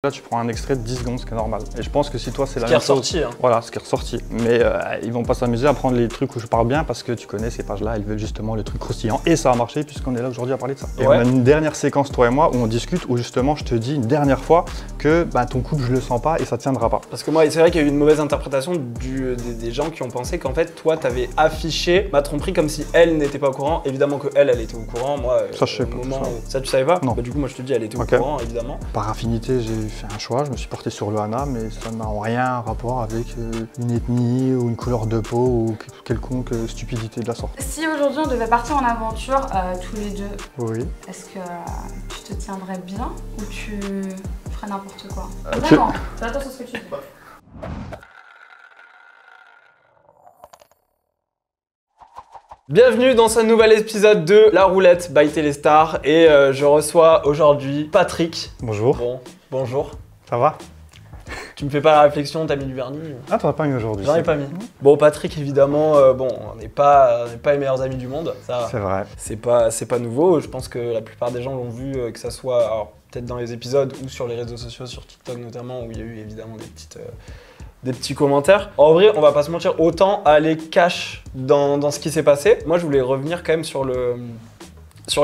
Là, tu prends un extrait de 10 secondes, ce qui est normal. Et je pense que si toi, c'est la même chose. Ce qui est ressorti. Hein. Voilà, ce qui est ressorti. Mais ils vont pas s'amuser à prendre les trucs où je parle bien parce que tu connais ces pages-là, ils veulent justement le truc croustillant. Et ça a marché puisqu'on est là aujourd'hui à parler de ça. Et on a une dernière séquence, toi et moi, où on discute, où justement, je te dis une dernière fois que ton couple, je le sens pas et ça tiendra pas. Parce que moi, c'est vrai qu'il y a eu une mauvaise interprétation des gens qui ont pensé qu'en fait, toi, t'avais affiché ma tromperie comme si elle n'était pas au courant. Évidemment que elle était au courant. Moi, ça, je sais pas. Ça, tu savais pas? Non. Bah, du coup, moi, je te dis, elle était au courant, évidemment. Par affinité, j'ai fait un choix. Je me suis porté sur le Hana, mais ça n'a rien à rapport avec une ethnie ou une couleur de peau ou quelconque stupidité de la sorte. Si aujourd'hui on devait partir en aventure tous les deux, oui. Est-ce que tu te tiendrais bien ou tu ferais n'importe quoi? Vraiment, fais attention à ce que tu dis. Bienvenue dans ce nouvel épisode de La Roulette by Téléstar et je reçois aujourd'hui Patrick. Bonjour. Bon, bonjour. Ça va? Tu me fais pas la réflexion, t'as mis du vernis? Ah, t'en as pas mis aujourd'hui? J'en ai pas mis. Bon, Patrick, évidemment, on n'est pas les meilleurs amis du monde. C'est vrai. C'est pas nouveau. Je pense que la plupart des gens l'ont vu, que ça soit alors peut-être dans les épisodes ou sur les réseaux sociaux, sur TikTok notamment, où il y a eu évidemment des petits commentaires. En vrai, on va pas se mentir, autant aller cash dans ce qui s'est passé. Moi, je voulais revenir quand même sur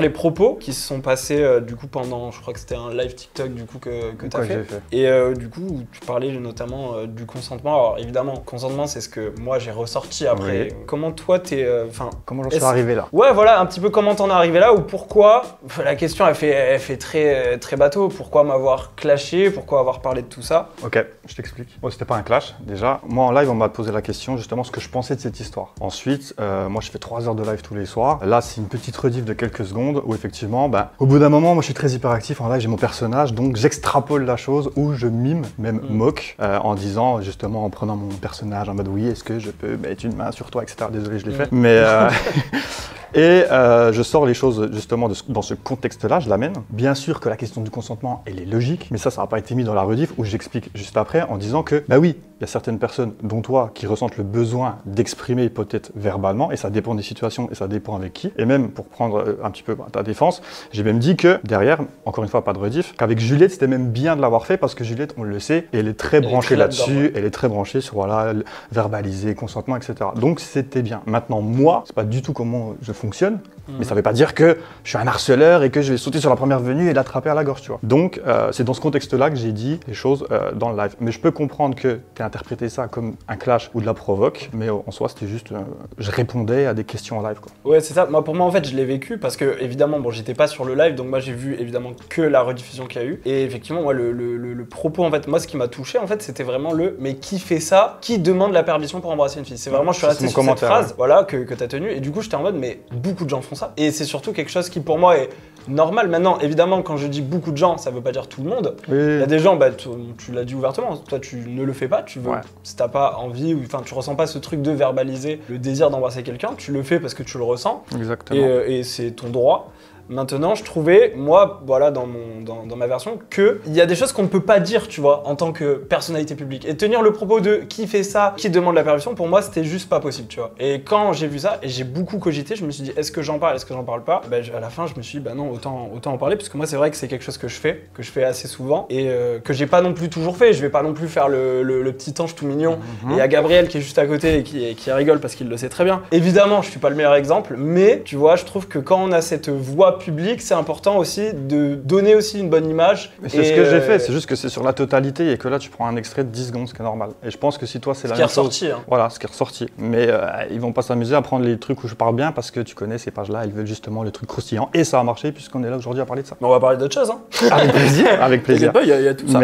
les propos qui se sont passés du coup pendant, je crois que c'était un live TikTok du coup que tu as fait. Et du coup, tu parlais notamment du consentement. Alors évidemment, consentement, c'est ce que moi j'ai ressorti après. Oui. Comment toi comment j'en suis arrivé là? Ouais, voilà, un petit peu comment t'en es arrivé là ou pourquoi. La question elle fait très bateau. Pourquoi m'avoir clashé? Pourquoi avoir parlé de tout ça? Ok, je t'explique. Bon, c'était pas un clash déjà. Moi en live, on m'a posé la question justement ce que je pensais de cette histoire. Ensuite, moi je fais 3 heures de live tous les soirs. Là, c'est une petite rediff de quelques secondes où effectivement, au bout d'un moment, moi je suis très hyperactif en live, j'ai mon personnage, donc j'extrapole la chose où je mime, même moque, en disant justement, en prenant mon personnage en mode oui, est-ce que je peux mettre une main sur toi, etc. Désolé, je l'ai fait. Mais et je sors les choses justement dans ce contexte-là, je l'amène. Bien sûr que la question du consentement, elle est logique, mais ça n'a pas été mis dans la rediff où j'explique juste après en disant que, oui, il y a certaines personnes, dont toi, qui ressentent le besoin d'exprimer peut-être verbalement, et ça dépend des situations et ça dépend avec qui. Et même pour prendre un petit peu ta défense, j'ai même dit que derrière, encore une fois, pas de rediff, qu'avec Juliette, c'était même bien de l'avoir fait parce que Juliette, on le sait, et elle est très branchée là-dessus, elle est très branchée sur voilà, verbaliser, consentement, etc. Donc c'était bien. Maintenant, moi, c'est pas du tout comment je fonctionne, mais ça veut pas dire que je suis un harceleur et que je vais sauter sur la première venue et l'attraper à la gorge, tu vois. Donc c'est dans ce contexte-là que j'ai dit les choses dans le live. Mais je peux comprendre que tu as interprété ça comme un clash ou de la provoque, mais en soi c'était juste, je répondais à des questions en live, quoi. Ouais, c'est ça. Pour moi en fait je l'ai vécu parce que évidemment j'étais pas sur le live, donc moi j'ai vu évidemment que la rediffusion qu'il y a eu. Et effectivement moi le propos en fait, moi ce qui m'a touché en fait c'était vraiment mais qui fait ça? Qui demande la permission pour embrasser une fille? C'est vraiment, je suis resté sur cette phrase voilà, que tu as tenue et du coup j'étais en mode mais beaucoup de gens font ça. Et c'est surtout quelque chose qui pour moi est normal. Maintenant, évidemment, quand je dis beaucoup de gens, ça veut pas dire tout le monde. Oui. Il y a des gens, tu l'as dit ouvertement, toi tu ne le fais pas, tu veux, si t'as pas envie, ou enfin tu ressens pas ce truc de verbaliser le désir d'embrasser quelqu'un, tu le fais parce que tu le ressens. Exactement. Et c'est ton droit. Maintenant, je trouvais, moi, voilà, dans ma version, qu'il y a des choses qu'on ne peut pas dire, tu vois, en tant que personnalité publique. Et tenir le propos de qui fait ça, qui demande la permission, pour moi, c'était juste pas possible, tu vois. Et quand j'ai vu ça, et j'ai beaucoup cogité, je me suis dit, est-ce que j'en parle, est-ce que j'en parle pas? À la fin, je me suis dit, non, autant en parler, parce que moi, c'est vrai que c'est quelque chose que je fais assez souvent, et que j'ai pas non plus toujours fait. Je vais pas non plus faire le petit ange tout mignon. Et il y a Gabriel qui est juste à côté et qui rigole parce qu'il le sait très bien. Évidemment, je suis pas le meilleur exemple, mais tu vois, je trouve que quand on a cette voix public, c'est important aussi de donner aussi une bonne image. C'est ce que j'ai fait, c'est juste que c'est sur la totalité et que là tu prends un extrait de 10 secondes, ce qui est normal. Et je pense que si toi c'est la même chose... Ce qui est ressorti. Hein. Voilà, ce qui est ressorti. Mais ils vont pas s'amuser à prendre les trucs où je parle bien parce que tu connais ces pages-là, ils veulent justement le truc croustillant. Et ça a marché puisqu'on est là aujourd'hui à parler de ça. Mais on va parler d'autre chose. Hein. Avec plaisir. Avec plaisir. Il y a tout ça.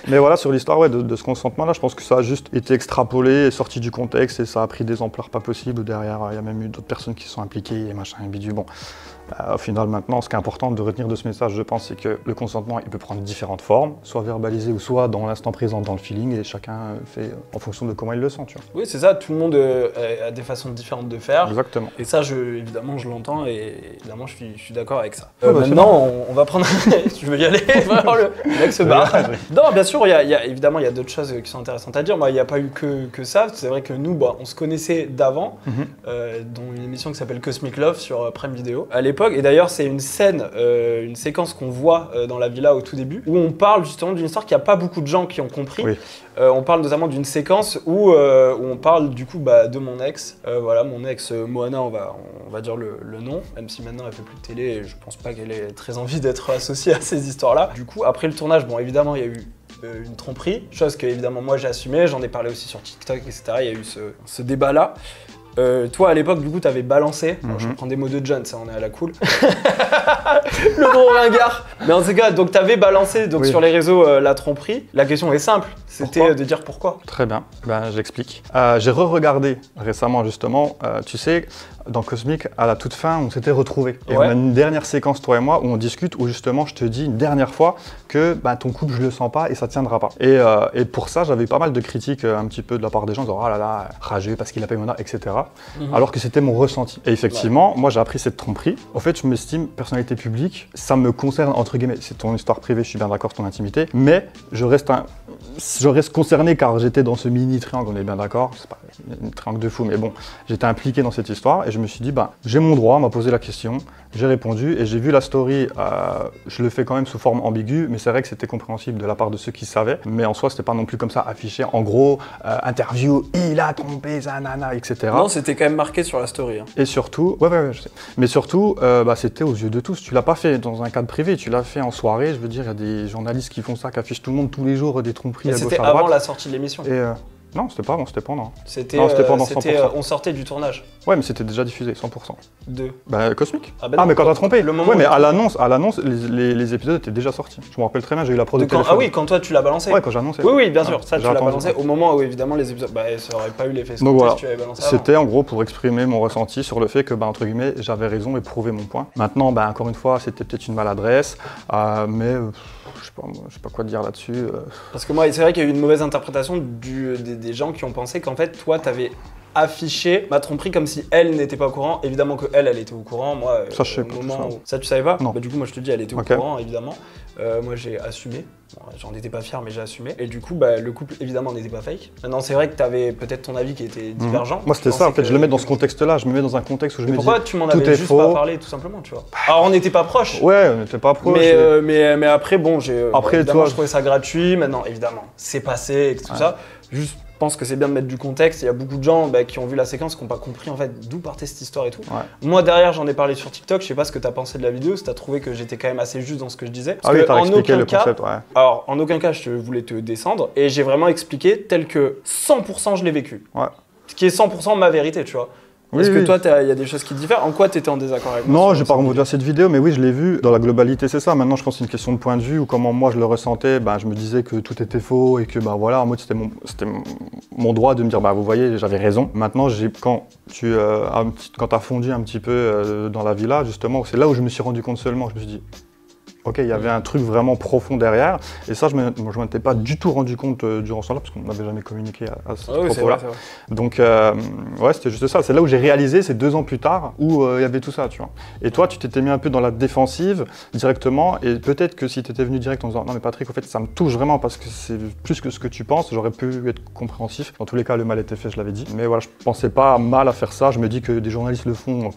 Mais voilà, sur l'histoire de ce consentement-là, je pense que ça a juste été extrapolé et sorti du contexte et ça a pris des ampleurs pas possibles. Derrière, il y a même eu d'autres personnes qui sont impliquées et machin et bidule. Bon. Au final, maintenant, ce qui est important de retenir de ce message, je pense, c'est que le consentement, il peut prendre différentes formes, soit verbalisé ou soit dans l'instant présent, dans le feeling, et chacun fait en fonction de comment il le sent, tu vois. Oui, c'est ça, tout le monde a des façons différentes de faire. Exactement. Et ça, évidemment, je l'entends et évidemment, je suis d'accord avec ça. Maintenant, on va prendre... Tu veux y aller? Le mec se barre. Non, bien sûr, évidemment, il y a d'autres choses qui sont intéressantes à dire. Moi, il n'y a pas eu que ça. C'est vrai que nous, on se connaissait d'avant, dont une émission qui s'appelle Cosmic Love sur Prime Video. À l'époque, l'époque. Et d'ailleurs, c'est une scène, une séquence qu'on voit dans la villa au tout début, où on parle justement d'une histoire qu'il n'y a pas beaucoup de gens qui ont compris. Oui. On parle notamment d'une séquence où on parle du coup de mon ex. Voilà, mon ex Moana, on va dire le nom, même si maintenant elle fait plus de télé et je pense pas qu'elle ait très envie d'être associée à ces histoires-là. Du coup, après le tournage, bon, évidemment, il y a eu une tromperie, chose que évidemment moi j'ai assumé, j'en ai parlé aussi sur TikTok, etc. Il y a eu ce débat-là. Toi à l'époque du coup t'avais balancé, alors, je prends des mots de John, ça on est à la cool. Le gros ringard. Mais en tout cas, donc t'avais balancé donc, sur les réseaux la tromperie. La question est simple, c'était de dire pourquoi. Très bien, ben, j'explique. J'ai re-regardé récemment justement, tu sais, dans Cosmic, à la toute fin, on s'était retrouvés. Et on a une dernière séquence, toi et moi, où on discute, où justement je te dis une dernière fois que ben, ton couple, je le sens pas et ça tiendra pas. Et pour ça, j'avais eu pas mal de critiques un petit peu de la part des gens, disant oh là là, rageux parce qu'il a payé mon art, etc. Alors que c'était mon ressenti. Et effectivement, moi j'ai appris cette tromperie. Au fait, je m'estime personnalité publique, ça me concerne entre guillemets. C'est ton histoire privée, je suis bien d'accord, c'est ton intimité, mais je reste concerné car j'étais dans ce mini triangle, on est bien d'accord, c'est pas un triangle de fou, mais bon, j'étais impliqué dans cette histoire et je me suis dit, bah, j'ai mon droit, on m'a posé la question, j'ai répondu et j'ai vu la story, je le fais quand même sous forme ambiguë, mais c'est vrai que c'était compréhensible de la part de ceux qui savaient, mais en soi, c'était pas non plus comme ça affiché, en gros, interview, il a trompé sa nana, etc. Non, c'était quand même marqué sur la story. Hein. Et surtout, ouais, je sais, mais surtout, bah, c'était aux yeux de tous, tu l'as pas fait dans un cadre privé, tu l'as fait en soirée, je veux dire, il y a des journalistes qui font ça, qui affichent tout le monde tous les jours des tromperies à gauche à droite. C'était avant la sortie de l'émission. Non, c'était pas avant, c'était pendant. C'était pendant 100%. On sortait du tournage. Ouais, mais c'était déjà diffusé, 100%. De Bah, Cosmic. Ah, bah non, mais quand t'as trompé. le moment ouais, mais à l'annonce, les épisodes étaient déjà sortis. Je me rappelle très bien, j'ai eu la prod de téléphone. Ah oui, quand toi tu l'as balancé. Ouais, quand j'ai annoncé. Oui, bien sûr, ça tu l'as attendu. balancé au moment où évidemment les épisodes, bah ça aurait pas eu l'effet Donc voilà, si tu avais balancé avant. c'était en gros pour exprimer mon ressenti sur le fait que, bah, entre guillemets, j'avais raison et prouver mon point. Maintenant, bah, encore une fois, c'était peut-être une maladresse, mais je sais pas quoi te dire là-dessus. Parce que moi, c'est vrai qu'il y a eu une mauvaise interprétation des gens qui ont pensé qu'en fait, toi, t'avais affiché ma tromperie comme si elle n'était pas au courant. Évidemment que elle était au courant. Moi, ça, je sais pas. Ça, tu savais pas? Non. Bah, du coup, moi, je te dis, elle était au courant, évidemment. Moi, j'ai assumé. Bon, j'en étais pas fier, mais j'ai assumé. Et du coup, bah, le couple, évidemment, n'était pas fake. Maintenant, c'est vrai que t'avais peut-être ton avis qui était divergent. Moi, c'était ça. En fait, je le mets dans ce contexte-là. Je me mets dans un contexte où je me dis. Pourquoi tu m'en avais juste pas parlé, tout simplement, tu vois? Alors, on n'était pas proches. Ouais, on n'était pas proches. Mais après, bon, après, évidemment, toi, je trouvais ça gratuit. Maintenant, évidemment, c'est passé et tout ça. Juste. Je pense que c'est bien de mettre du contexte. Il y a beaucoup de gens qui ont vu la séquence, qui n'ont pas compris en fait d'où partait cette histoire et tout. Ouais. Moi derrière, j'en ai parlé sur TikTok. Je sais pas ce que tu as pensé de la vidéo, si tu as trouvé que j'étais quand même assez juste dans ce que je disais. Parce oui, que t'as expliqué le concept, ouais. Alors, en aucun cas, je voulais te descendre et j'ai vraiment expliqué tel que 100% je l'ai vécu. Ouais. Ce qui est 100% ma vérité, tu vois. Est-ce que toi, il y a des choses qui diffèrent? En quoi tu étais en désaccord avec moi? Non, je vais pas remonter à cette vidéo, mais oui, je l'ai vue. Dans la globalité, c'est ça. Maintenant, je pense que c'est une question de point de vue ou comment moi je le ressentais. Ben, je me disais que tout était faux et que ben, voilà, en mode c'était mon droit de me dire, bah, vous voyez, j'avais raison. Maintenant, quand tu as fondu un petit peu dans la villa, justement, c'est là où je me suis rendu compte seulement. Je me suis dit, ok, il y avait un truc vraiment profond derrière. Et ça, je ne m'étais pas du tout rendu compte durant ce temps-là, parce qu'on n'avait jamais communiqué à ce propos-là. Donc, ouais, c'était juste ça. C'est là où j'ai réalisé, c'est 2 ans plus tard, où il y avait tout ça, tu vois. Et toi, tu t'étais mis un peu dans la défensive directement. Et peut-être que si tu étais venu direct en disant, non mais Patrick, en fait, ça me touche vraiment parce que c'est plus que ce que tu penses, j'aurais pu être compréhensif. Dans tous les cas, le mal était fait, je l'avais dit. Mais voilà, je pensais pas mal à faire ça. Je me dis que des journalistes le font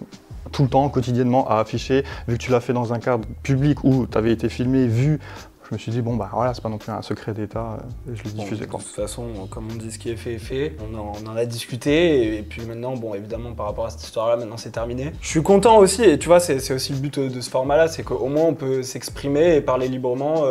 tout le temps, quotidiennement, à afficher, vu que tu l'as fait dans un cadre public où tu avais été filmé, vu, je me suis dit, bon, bah voilà, c'est pas non plus un secret d'État, et je l'ai diffusé. De toute façon, comme on dit, ce qui est fait est fait. On en a discuté, et puis maintenant, bon, évidemment, par rapport à cette histoire-là, maintenant c'est terminé. Je suis content aussi, et tu vois, c'est aussi le but de ce format-là, c'est qu'au moins on peut s'exprimer et parler librement,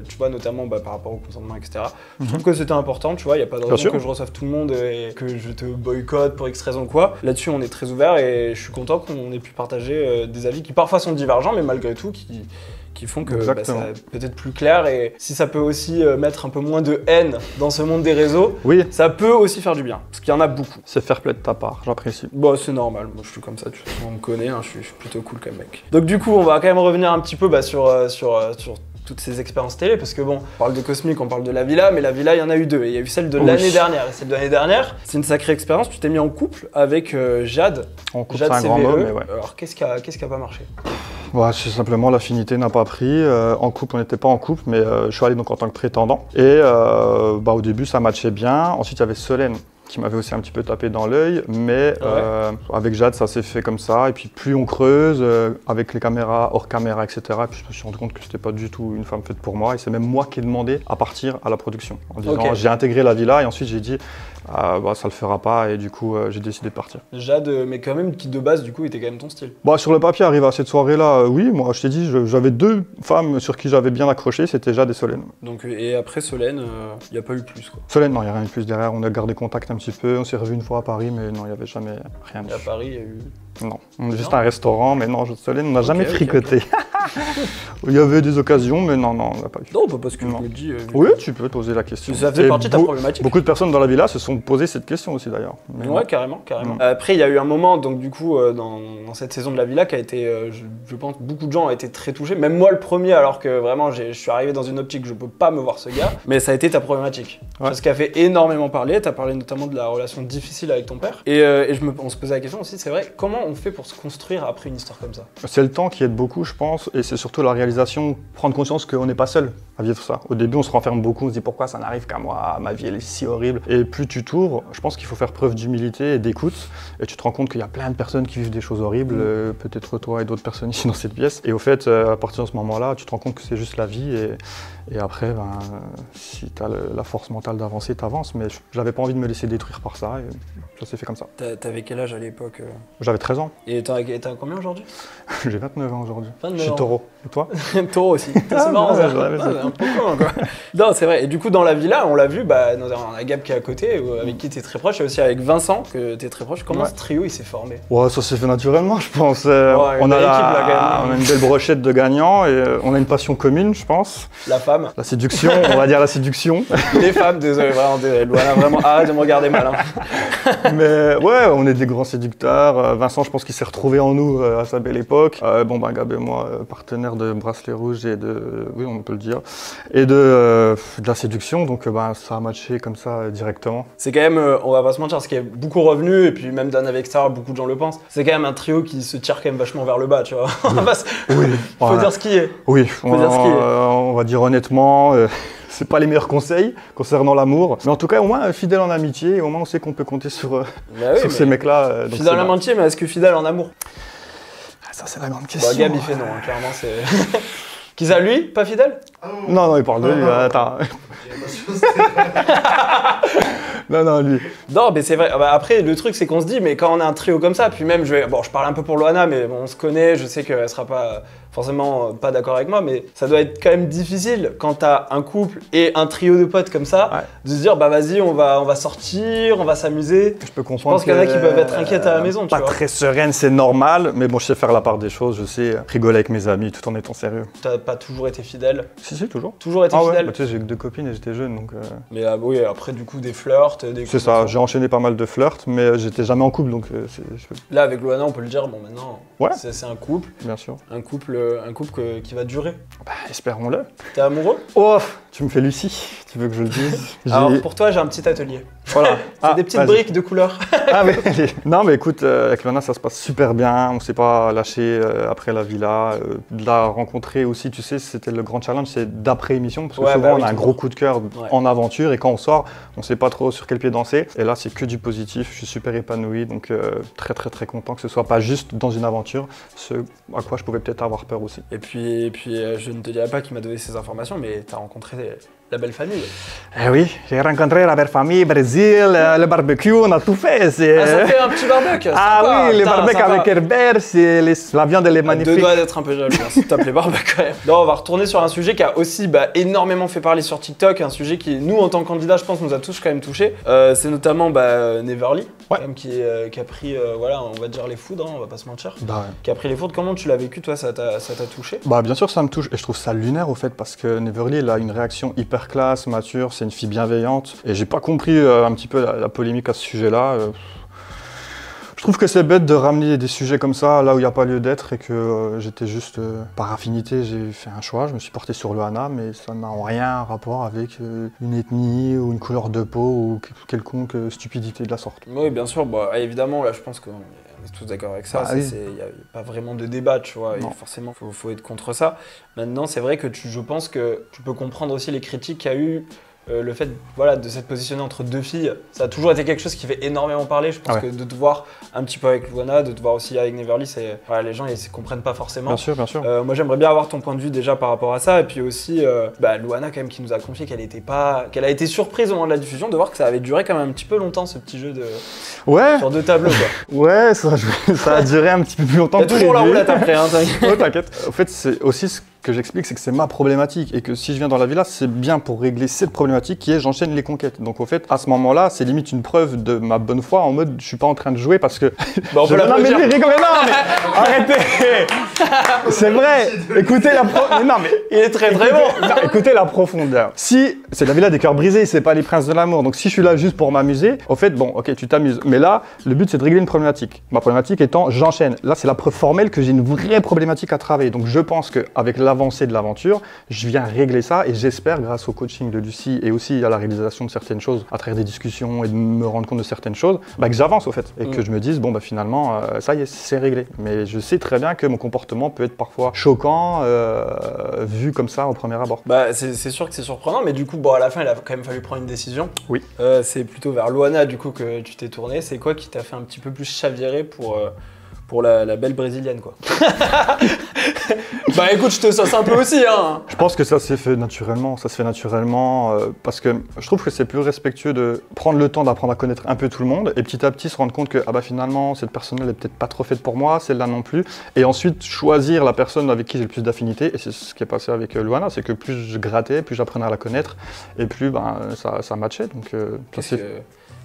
tu vois, notamment par rapport au consentement, etc. Je trouve que c'était important, tu vois, il n'y a pas de raison que je reçoive tout le monde et que je te boycotte pour X raison ou quoi. Là-dessus, on est très ouvert, et je suis content qu'on ait pu partager des avis qui parfois sont divergents, mais malgré tout, qui font que ça peut être plus clair, et si ça peut aussi mettre un peu moins de haine dans ce monde des réseaux, ça peut aussi faire du bien, parce qu'il y en a beaucoup. C'est fair play de ta part, j'apprécie. Bon, c'est normal, moi je suis comme ça, on me connaît, hein, je suis plutôt cool comme mec. Donc du coup, on va quand même revenir un petit peu sur toutes ces expériences télé, parce que bon, on parle de Cosmic, on parle de la villa, mais la villa, il y en a eu 2, et il y a eu celle de l'année dernière, et celle de l'année dernière, c'est une sacrée expérience. Tu t'es mis en couple avec Jade. En couple, c'est un grand mot, mais ouais. Alors qu'est-ce qui a pas marché? Ouais, c'est simplement l'affinité n'a pas pris. En couple, on n'était pas en couple, mais je suis allé donc en tant que prétendant. Et au début, ça matchait bien. Ensuite, il y avait Solène qui m'avait aussi un petit peu tapé dans l'œil, mais avec Jade, ça s'est fait comme ça. Et puis plus on creuse, avec les caméras, hors caméra, etc., puis je me suis rendu compte que c'était pas du tout une femme faite pour moi. Et c'est même moi qui ai demandé à partir à la production. En disant, j'ai intégré la villa et ensuite j'ai dit, bah, ça le fera pas, et du coup j'ai décidé de partir. Jade, mais quand même, qui de base, du coup, était quand même ton style. Bah, sur le papier, arrivé à cette soirée-là, oui, moi je t'ai dit, j'avais 2 femmes sur qui j'avais bien accroché, c'était Jade et Solène. Donc, et après Solène, il n'y a pas eu plus, quoi. Solène, non, il n'y a rien eu de plus derrière, on a gardé contact un petit peu, on s'est revu une fois à Paris, mais non, il n'y avait jamais rien de... À Paris, il y a eu... Non, on est juste un restaurant, mais non, Solène, on n'a jamais fricoté. Il y avait des occasions, mais non, on n'a pas eu. Non, parce que je me dis... Oui, tu peux poser la question. Ça faisait partie de ta problématique. Beaucoup de personnes dans la villa se sont posées cette question aussi, d'ailleurs. Ouais, carrément. Après, il y a eu un moment, donc du coup, dans cette saison de la villa, qui a été, je pense, beaucoup de gens ont été très touchés. Même moi, le premier, alors que vraiment, je suis arrivé dans une optique, je peux pas me voir ce gars. Mais ça a été ta problématique. Parce qu'elle a fait énormément parler. Tu as parlé notamment de la relation difficile avec ton père. Et on se posait la question aussi, c'est vrai, comment on fait pour se construire après une histoire comme ça? C'est le temps qui aide beaucoup, je pense, et c'est surtout la réalisation, prendre conscience qu'on n'est pas seul à vivre ça. Au début, on se renferme beaucoup, on se dit pourquoi ça n'arrive qu'à moi, ma vie elle est si horrible. Et plus tu t'ouvres, je pense qu'il faut faire preuve d'humilité et d'écoute, et tu te rends compte qu'il y a plein de personnes qui vivent des choses horribles, peut-être toi et d'autres personnes ici dans cette pièce. Et au fait, à partir de ce moment-là, tu te rends compte que c'est juste la vie, et après, ben, si tu as la force mentale d'avancer, tu avances. Mais j'avais pas envie de me laisser détruire par ça, et ça s'est fait comme ça. T'avais quel âge à l'époque? J'avais 13 ans. Et t'as combien aujourd'hui? J'ai 29 ans aujourd'hui. Je suis taureau. Et toi? Taureau aussi. C'est marrant ça. C'est un peu con, quoi. Non, c'est vrai. Et du coup, dans la villa, on l'a vu, bah, on a Gab qui est à côté, avec qui t'es très proche, et aussi avec Vincent, que t'es très proche. Comment ce trio il s'est formé? Ouais, ça s'est fait naturellement, je pense. On a une belle brochette de gagnants, et on a une passion commune, je pense. La femme. La séduction, on va dire la séduction. Les femmes, désolé, vraiment désolé. Voilà, vraiment, arrête de me regarder mal. Mais ouais, on est des grands séducteurs. Vincent, je pense qu'il s'est retrouvé en nous à sa belle époque. Bon, ben, Gab et moi, partenaires de Bracelet Rouge et de, oui, on peut le dire, et de la séduction. Donc, ben, ça a matché comme ça directement. C'est quand même, on va pas se mentir, ce qui est beaucoup revenu, et puis même d'un avec ça, beaucoup de gens le pensent. C'est quand même un trio qui se tire quand même vachement vers le bas, tu vois. Oui. Faut dire ce qui est. Oui, on va dire honnêtement. C'est pas les meilleurs conseils concernant l'amour, mais en tout cas au moins fidèle en amitié, et au moins on sait qu'on peut compter sur ces mecs-là. Fidèle en amitié, mais est-ce que fidèle en amour? Ça c'est la grande question. Bah, Gab il fait non, hein, clairement c'est... Qui ça, lui? Pas fidèle? Non, il parle de lui, attends. Non, lui. Non, mais c'est vrai. Bah, après, le truc, c'est qu'on se dit, mais quand on a un trio comme ça, puis même, je parle un peu pour Loana, mais bon, on se connaît, je sais qu'elle sera pas forcément pas d'accord avec moi, mais ça doit être quand même difficile quand t'as un couple et un trio de potes comme ça, de se dire, bah vas-y, on va sortir, on va s'amuser. Je peux comprendre. Je pense qu'il y en a qui peuvent être inquiètes à la maison, tu vois. Pas très sereine, c'est normal, mais bon, je sais faire la part des choses, je sais rigoler avec mes amis tout en étant sérieux. T'as pas toujours été fidèle? Si, toujours. Toujours été fidèle? Ouais, bah, tu sais, j'ai que 2 copines et j'étais jeune, donc... Mais oui, après, du coup, des flirts, c'est ça, j'ai enchaîné pas mal de flirts, mais j'étais jamais en couple, donc... Là, avec Loana, on peut le dire, bon, maintenant, c'est un couple. Bien sûr. Un couple qui va durer. Bah, espérons-le. T'es amoureux? Oh, tu me fais Lucie, tu veux que je le dise? Alors, pour toi, j'ai un petit atelier. Voilà. C'est des petites briques de couleurs. Mais non, mais écoute, avec Loana, ça se passe super bien. On s'est pas lâché après la villa. De la rencontrer aussi, tu sais, c'était le grand challenge, c'est d'après-émission. Parce que souvent, on a un gros coup de cœur en aventure, et quand on sort, on sait pas trop sur quel pied danser. Et là, c'est que du positif. Je suis super épanoui, donc très, très, très content que ce soit pas juste dans une aventure, ce à quoi je pouvais peut-être avoir peur aussi. Et puis je ne te dirai pas qui m'a donné ces informations, mais tu as rencontré la belle famille. Eh oui, j'ai rencontré la belle famille, Brésil, le barbecue, on a tout fait. Ça fait un petit barbecue. Ah oui, les barbecues avec Herbert, la viande elle est magnifique. Deux doigts d'être un peu jaloux, hein, s'il te plaît, barbecue quand même. Non, on va retourner sur un sujet qui a aussi énormément fait parler sur TikTok, un sujet qui, nous, en tant que candidats, je pense, nous a tous quand même touchés. C'est notamment Neverly, quand même, qui a pris, voilà, on va dire les foudres, hein, on va pas se mentir. Qui a pris les foudres. Comment tu l'as vécu, toi, ça t'a touché? Bien sûr, ça me touche, et je trouve ça lunaire, au fait, parce que Neverly, elle a une réaction hyper classe, mature, c'est une fille bienveillante, et j'ai pas compris un petit peu la polémique à ce sujet-là. Je trouve que c'est bête de ramener des sujets comme ça là où il n'y a pas lieu d'être, et que j'étais juste, par affinité, j'ai fait un choix, je me suis porté sur Loana, mais ça n'a rien à rapport avec une ethnie ou une couleur de peau ou quelconque stupidité de la sorte. Oui, bien sûr, évidemment, là je pense qu'on est tous d'accord avec ça, il n'y a pas vraiment de débat, tu vois, et forcément, faut être contre ça. Maintenant, c'est vrai que je pense que tu peux comprendre aussi les critiques qu'il y a eu le fait voilà, de s'être positionné entre deux filles, ça a toujours été quelque chose qui fait énormément parler. Je pense que de te voir un petit peu avec Luana, de te voir aussi avec Neverly, voilà, les gens ils ne comprennent pas forcément. Bien sûr, bien sûr. Moi j'aimerais bien avoir ton point de vue déjà par rapport à ça, et puis aussi Luana quand même qui nous a confié qu'elle a été surprise au moment de la diffusion de voir que ça avait duré quand même un petit peu longtemps ce petit jeu de sur 2 tableaux quoi. Ouais, ça a duré un petit peu plus longtemps que prévu. T'as toujours la roulette après, hein, t'inquiète. Ouais, t'inquiète. En fait, c'est aussi ce que j'explique, c'est que c'est ma problématique et que si je viens dans la villa, c'est bien pour régler cette problématique qui est j'enchaîne les conquêtes. Donc au fait, à ce moment-là, c'est limite une preuve de ma bonne foi en mode je suis pas en train de jouer parce que on peut non mais lui rigole, non mais arrêtez. C'est vrai. Écoutez il est très très bon. Écoutez la profondeur. Si c'est la villa des cœurs brisés, c'est pas les princes de l'amour. Donc si je suis là juste pour m'amuser, au fait bon, OK, tu t'amuses. Mais là, le but c'est de régler une problématique. Ma problématique étant j'enchaîne. Là, c'est la preuve formelle que j'ai une vraie problématique à travailler. Donc je pense que avec l'avancée de l'aventure, je viens régler ça et j'espère, grâce au coaching de Lucie et aussi à la réalisation de certaines choses, à travers des discussions et de me rendre compte de certaines choses, que j'avance au fait et que je me dise, bon finalement, ça y est, c'est réglé. Mais je sais très bien que mon comportement peut être parfois choquant, vu comme ça au premier abord. C'est sûr que c'est surprenant, mais du coup, à la fin, il a quand même fallu prendre une décision. Oui. C'est plutôt vers Luana, du coup, que tu t'es tourné. C'est quoi qui t'a fait un petit peu plus chavirer pour la belle brésilienne, quoi? Écoute, je te sauce un peu aussi, hein. Je pense que ça s'est fait naturellement, parce que je trouve que c'est plus respectueux de prendre le temps d'apprendre à connaître un peu tout le monde et petit à petit se rendre compte que finalement cette personne elle est peut-être pas trop faite pour moi, celle-là non plus, et ensuite choisir la personne avec qui j'ai le plus d'affinité, et c'est ce qui est passé avec Luana, c'est que plus je grattais, plus j'apprenais à la connaître et plus ça matchait. Donc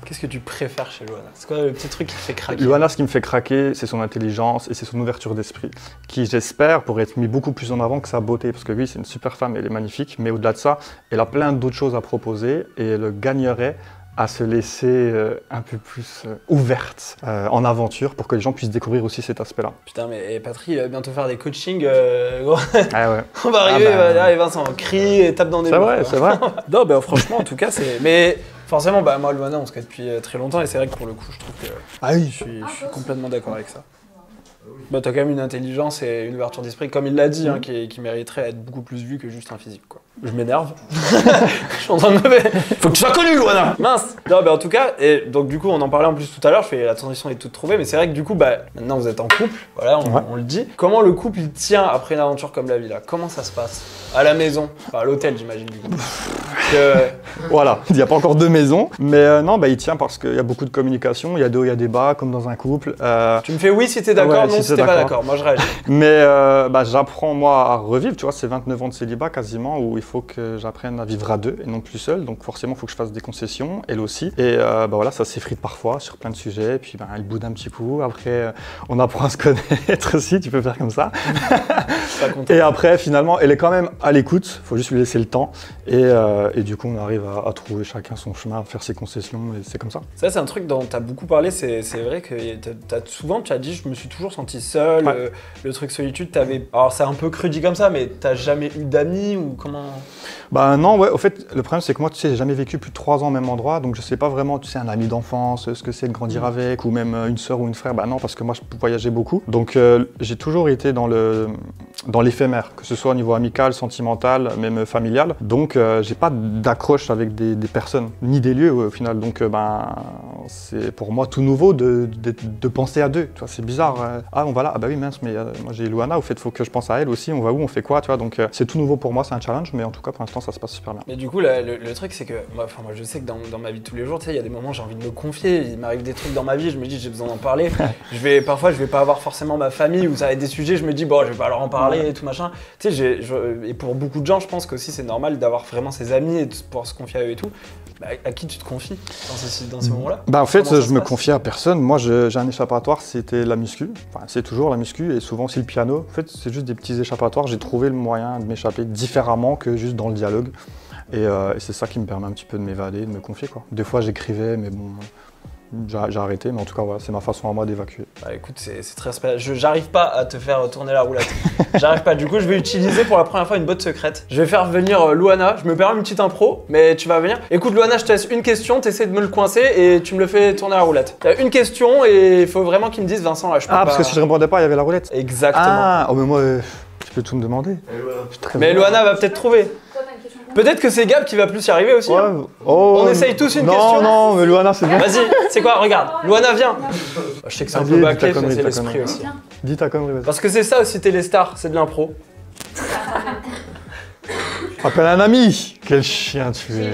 Qu'est-ce que tu préfères chez Luana? C'est quoi le petit truc qui te fait craquer? Luana, ce qui me fait craquer, c'est son intelligence et c'est son ouverture d'esprit, qui j'espère pourrait être mis beaucoup plus en avant que sa beauté, parce que oui, c'est une super femme, elle est magnifique, mais au-delà de ça, elle a plein d'autres choses à proposer et elle gagnerait à se laisser un peu plus ouverte en aventure pour que les gens puissent découvrir aussi cet aspect-là. Putain, mais Patry, il va bientôt faire des coachings. Ah ouais. On va arriver, et Vincent crie et tape dans des mots. C'est vrai. Non, franchement, en tout cas, c'est... Mais forcément, moi, Luana, on se connaît depuis très longtemps et c'est vrai que pour le coup, je trouve que je suis complètement d'accord avec ça. T'as quand même une intelligence et une ouverture d'esprit, comme il l'a dit, qui mériterait d'être beaucoup plus vue que juste un physique, quoi. Je m'énerve. Je suis en train de me... Faut que tu sois connu, Luana. Mince. Non, en tout cas, et donc du coup, on en parlait en plus tout à l'heure, la transition est toute trouvée, mais c'est vrai que du coup, maintenant vous êtes en couple, voilà, on le dit. Comment le couple, il tient après une aventure comme la villa? Comment ça se passe? À la maison, à l'hôtel, j'imagine, du coup. Voilà, il n'y a pas encore 2 maisons, mais non, il tient parce qu'il y a beaucoup de communication, il y a des hauts, il y a des bas, comme dans un couple. Tu me fais oui si t'es d'accord, non si t'es pas d'accord, moi je réagis. Mais j'apprends moi à revivre, tu vois, c'est 29 ans de célibat quasiment, où il faut que j'apprenne à vivre à 2 et non plus seul, donc forcément il faut que je fasse des concessions, elle aussi. Et voilà, ça s'effrite parfois sur plein de sujets, et puis elle boude un petit coup, après on apprend à se connaître aussi, tu peux faire comme ça. Et après finalement, elle est quand même à l'écoute, il faut juste lui laisser le temps, et du coup on arrive à trouver chacun son chemin, à faire ses concessions, et c'est comme ça. Ça c'est un truc dont tu as beaucoup parlé, c'est vrai que souvent tu as dit je me suis toujours senti seul, le truc solitude, alors c'est un peu cru dit comme ça, mais t'as jamais eu d'amis ou comment? Non, ouais, au fait, le problème c'est que moi, tu sais, j'ai jamais vécu plus de 3 ans au même endroit, donc je sais pas vraiment, tu sais, un ami d'enfance, ce que c'est de grandir avec, ou même une sœur ou une frère, non, parce que moi je voyageais beaucoup. Donc j'ai toujours été dans l'éphémère, que ce soit au niveau amical, sentimental, même familial. Donc j'ai pas d'accroche avec des personnes, ni des lieux au final. Donc c'est pour moi tout nouveau de penser à 2. Tu vois, c'est bizarre. On va là, oui mince, mais moi j'ai Luana, au fait, faut que je pense à elle aussi, on va où, on fait quoi, tu vois. Donc c'est tout nouveau pour moi, c'est un challenge, mais en tout cas pour l'instant ça se passe super bien. Mais du coup, le truc c'est que moi je sais que dans ma vie de tous les jours, tu sais, il y a des moments où j'ai envie de me confier, il m'arrive des trucs dans ma vie, je me dis j'ai besoin d'en parler. Parfois je vais pas avoir forcément ma famille ou ça va être des sujets, je me dis je vais pas leur en parler et tout machin. Tu sais, et pour beaucoup de gens, je pense qu'aussi c'est normal d'avoir vraiment ses amis et de pouvoir se confier à eux et tout. À qui tu te confies dans ces moments-là? En fait, je me confie à personne. Moi, j'ai un échappatoire, c'était la muscu. Enfin, c'est toujours la muscu et souvent aussi le piano. En fait, c'est juste des petits échappatoires. J'ai trouvé le moyen de m'échapper différemment que juste dans le dialogue. Et c'est ça qui me permet un petit peu de m'évader, de me confier, quoi. Des fois, j'écrivais, mais bon... J'ai arrêté, mais en tout cas, voilà, c'est ma façon à moi d'évacuer. Écoute, c'est très spécial. J'arrive pas à te faire tourner la roulette. J'arrive pas. Du coup, je vais utiliser pour la première fois une botte secrète. Je vais faire venir Luana. Je me permets une petite impro, mais tu vas venir. Écoute, Luana, je te laisse une question. T'essaies de me le coincer et tu me le fais tourner la roulette. T'as une question et il faut vraiment qu'il me dise, Vincent, là, je peux pas... parce que si je répondais pas, il y avait la roulette. Exactement. Mais moi, tu peux tout me demander. Mais Luana va peut-être trouver. Toi, t'as une question Peut-être que c'est Gab qui va plus y arriver aussi. Ouais. Hein. Oh, On essaye tous une question. Non, mais Luana, c'est bien. Vas-y, c'est quoi? Regarde, Luana, viens. Je sais que c'est un Vas-y, peu dis bâclé, ta connerie, c'est ta l'esprit connerie. aussi. Dis ta connerie, vas-y. Parce que c'est ça aussi Téléstar, c'est de l'impro. Appelle un ami. Quel chien tu es.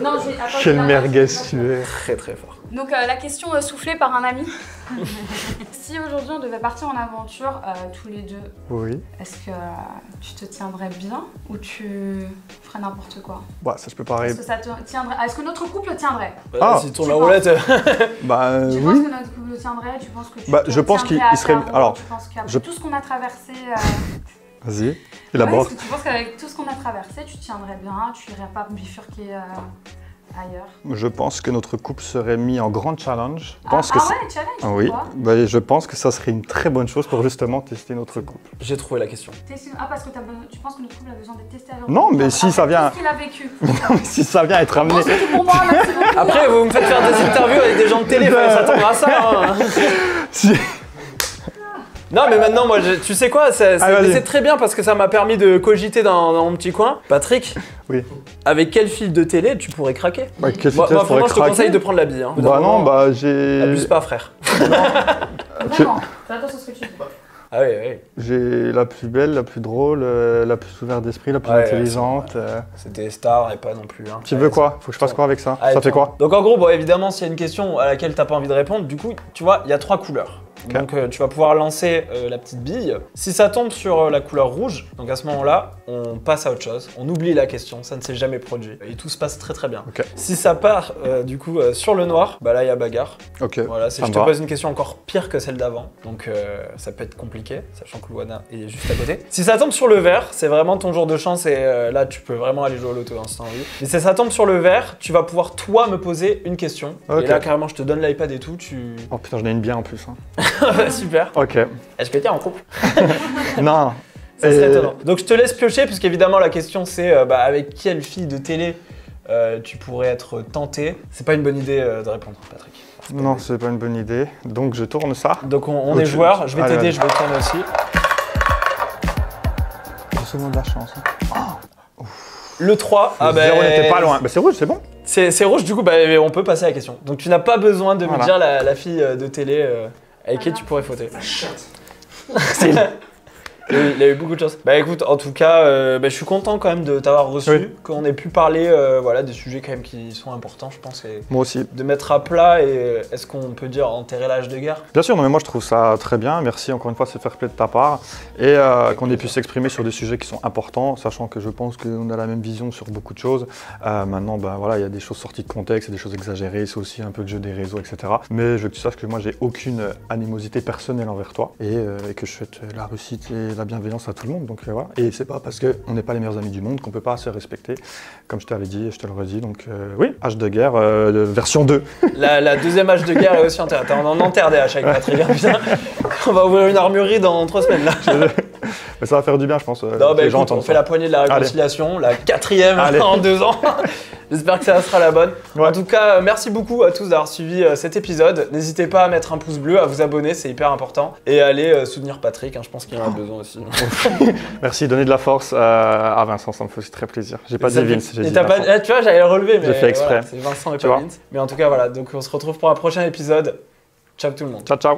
Non, attends, Quelle merguez tu es. Très très fort. Donc la question soufflée par un ami. Si aujourd'hui on devait partir en aventure tous les deux, Oui. est-ce que tu te tiendrais bien ou tu ferais n'importe quoi? Bah, ça je peux pas Est-ce que ça te tiendrait? Est-ce que notre couple tiendrait? Ah. Si tourne la roulette. Bah, Tu penses oui. que notre couple tiendrait? Tu penses que tu Bah, te je pense tiendrais qu'il à serait- Caro? alors, Tu penses qu'après je- tout ce qu'on a traversé... Vas-y, ouais, élabore. est-ce que tu penses qu'avec tout ce qu'on a traversé, tu tiendrais bien? Tu irais pas bifurquer ailleurs? Je pense que notre couple serait mis en grand challenge. Je pense que ouais, c'est- challenge, Ah oui, pourquoi? bah, je pense que ça serait une très bonne chose pour justement tester notre couple. J'ai trouvé la question. Ah, parce que tu penses que notre couple a besoin d'être testé alors? Non, mais si ça vient- Tout ce qu'il a vécu. Si ça vient être amené. Bon, c'est tout pour moi, merci beaucoup. Après, vous me faites faire des interviews avec des gens de télé, fallait s'attendre à ça. Hein. Si- Non, mais maintenant, moi, tu sais quoi, vas-y. c'est très bien parce que ça m'a permis de cogiter dans mon petit coin. Patrick, Oui. avec quel fil de télé tu pourrais craquer? Bah, quel Moi, fil franchement, je te craquer conseille de prendre la bille. Hein. Au bout d'un Bah non, moment, bah j'ai. Abuse pas, frère. Vraiment, fais attention à ce que tu dis. Ah oui, oui. J'ai la plus belle, la plus drôle, la plus ouverte d'esprit, la plus Ouais, intelligente. C'était Star et pas non plus. Hein. Tu veux quoi? Faut que je fasse quoi avec ça? Allez, Ça fait tourne. quoi? Donc en gros, bon, évidemment, s'il y a une question à laquelle t'as pas envie de répondre, du coup, tu vois, il y a 3 couleurs. Ok. Donc tu vas pouvoir lancer la petite bille. Si ça tombe sur la couleur rouge, donc à ce moment-là, on passe à autre chose. On oublie la question, ça ne s'est jamais produit. Et tout se passe très très bien. Ok. Si ça part du coup sur le noir, bah là il y a bagarre. Ok. Voilà, ça je me te va. pose une question encore pire que celle d'avant. Donc ça peut être compliqué, sachant que Luana est juste à côté. Si ça tombe sur le vert, c'est vraiment ton jour de chance et là tu peux vraiment aller jouer au loto hein, si t'as envie. Mais si ça tombe sur le vert, tu vas pouvoir toi me poser une question. Ok. Et là carrément je te donne l'iPad et tout, tu... Oh putain, j'en ai une bien en plus. Hein. Super. Ok. Est-ce que t'es en couple? Non. Ça serait Et- étonnant. Donc je te laisse piocher, puisqu'évidemment la question c'est avec quelle fille de télé tu pourrais être tenté. C'est pas une bonne idée de répondre, Patrick. Non, c'est pas une bonne idée. Donc je tourne ça. Donc on Ok. est joueur, je vais Allez, t'aider, allez. je vais te tourner aussi. J'ai souvent de la chance. Hein. Le 3, Le zéro n'était pas loin. Bah c'est rouge, c'est bon. C'est rouge, du coup bah, on peut passer à la question. Donc tu n'as pas besoin de me Voilà. dire la fille de télé avec qui tu pourrais fauter. C'est- Il a eu beaucoup de chance. Bah écoute, en tout cas, je suis content quand même de t'avoir reçu, Oui. qu'on ait pu parler voilà, des sujets quand même qui sont importants, je pense, et Moi aussi. de mettre à plat et est-ce qu'on peut dire enterrer l'âge de guerre? Bien sûr, non, mais moi je trouve ça très bien. Merci encore une fois, c'est fair play de ta part. Et qu'on ait pu s'exprimer sur des sujets qui sont importants, sachant que je pense qu'on a la même vision sur beaucoup de choses. Maintenant, bah, voilà, il y a des choses sorties de contexte, il y a des choses exagérées, c'est aussi un peu le jeu des réseaux, etc. Mais je veux que tu saches que moi j'ai aucune animosité personnelle envers toi et que je souhaite la réussite et la bienveillance à tout le monde. Donc voilà. Et c'est pas parce qu'on n'est pas les meilleurs amis du monde qu'on peut pas se respecter. Comme je t'avais dit et je te le redis. Donc oui, Âge de guerre version 2. La deuxième âge de guerre est aussi enterrée. On en enterre des haches avec Patrick. Hein, putain. On va ouvrir une armurerie dans 3 semaines là. Mais ça va faire du bien, je pense. Non, que bah les gens écoute, on entendent fait ça. la poignée de la réconciliation, la 4e Allez. en 2 ans. J'espère que ça sera la bonne. Ouais. En tout cas, merci beaucoup à tous d'avoir suivi cet épisode. N'hésitez pas à mettre un pouce bleu, à vous abonner, c'est hyper important. Et à aller soutenir Patrick, hein, je pense qu'il en a besoin aussi. Merci, donner de la force à Vincent, ça me fait aussi très plaisir. J'ai pas dit Vince, j'ai Et dit t'as pas... Vincent. tu vois, j'allais le relever, mais J'ai fait exprès. voilà, c'est Vincent et Tu pas vois. Vince. Mais en tout cas, voilà, donc on se retrouve pour un prochain épisode. Ciao tout le monde. Ciao, ciao.